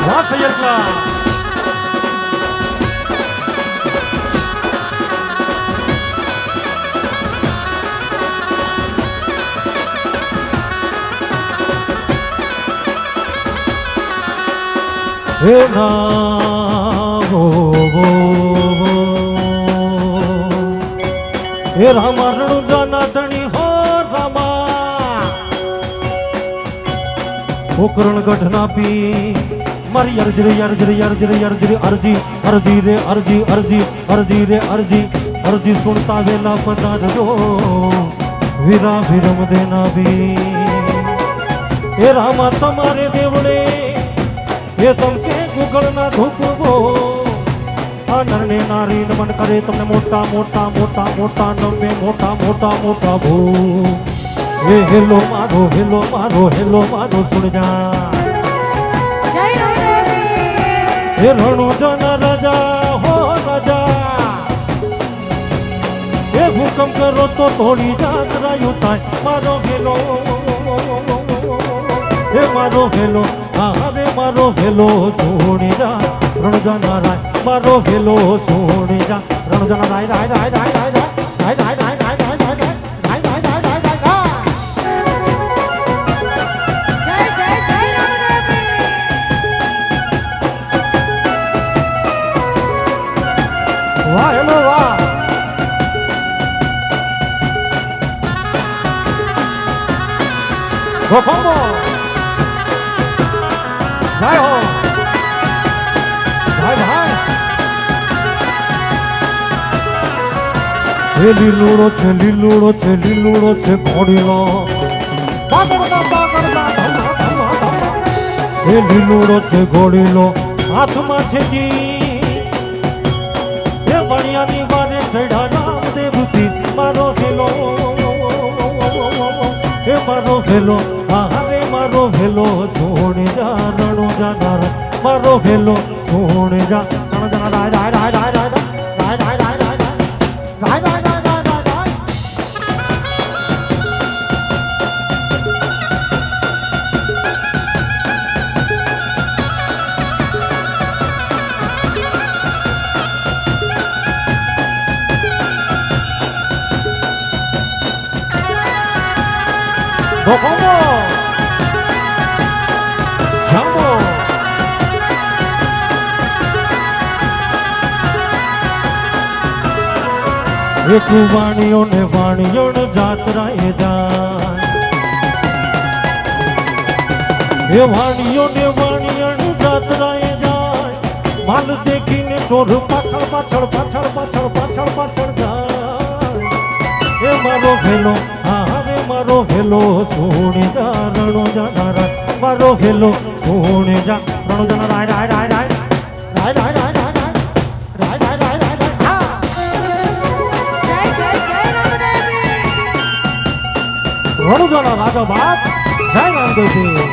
વાહ સૈયદલા હે ના હે રામા રણુજાના ધણી હો રામા પોકરણ ગઢના પી મારી અરજી અરજી અરજી અરજી અરજી અરજી રે અરજી અરજી અરજી રે અરજી અરજી સુનતા વેલા પધારજો વીરા વિરમ દેના બી હે રામા તમારે દેવડે એ તમ કે ગુગળના ધૂપવો આ નરને નારી નમન કરે તમને મોટા મોટા મોટા મોટા નમે મોટા મોટા મોટા ભો એ હેલો મારો હેલો મારો હેલો મારો સુણ જા હે રણુજાના રાજા હો રાજા એ હુકમ કરો તો થોડી જાત રાયું થાય મારો હેલો હે મારો હેલો રે મારો હેલો સોણી જા રણુજાના રાય મારો હેલો સોણી જા રણુજાના રાય રાય રાય રાય રાય રાય રાય રાય રાય રાય રાય રાય વાહ હેલો વાહ ગોપંબો જય હો ભાઈ ભાઈ એ લીલુડો છે લીલુડો છે લીલુડો છે ઘોડીનો બાગડતા બાગડતા ધમા ધમા ધમા એ લીલુડો છે ઘોડીનો હાથમાં છે જી એ વણિયાની વાને ચઢા રામદેવથી મારો હેલો એ મારો હેલો રે મારો હેલો સોણે જા રણુજાના મારો હેલો સોણે જા રણુજાના રાય રાય રાય રાય રાય રાય રાય રાય રાય રાય રાય રાય Bokomo Jambo એક વાણીઓ ને જાત્રાએ જાય એ વાણીઓ ને જાત્રાએ જાય માલ દેખીને ચોર પાછળ પાછળ પાછળ પાછળ પાછળ પાછળ જાય એ મારો ભેલો મારો હેલો સોણે જા રણુજાના રાય મારો હેલો સોણે જા રણુજાના રાય રાય રાય રાય રાય રાય રાય રાય રાય રાય રાય રાય રાય જય જય જય રામદેવી રણુજાના રાજા બાપ જય રામદેવી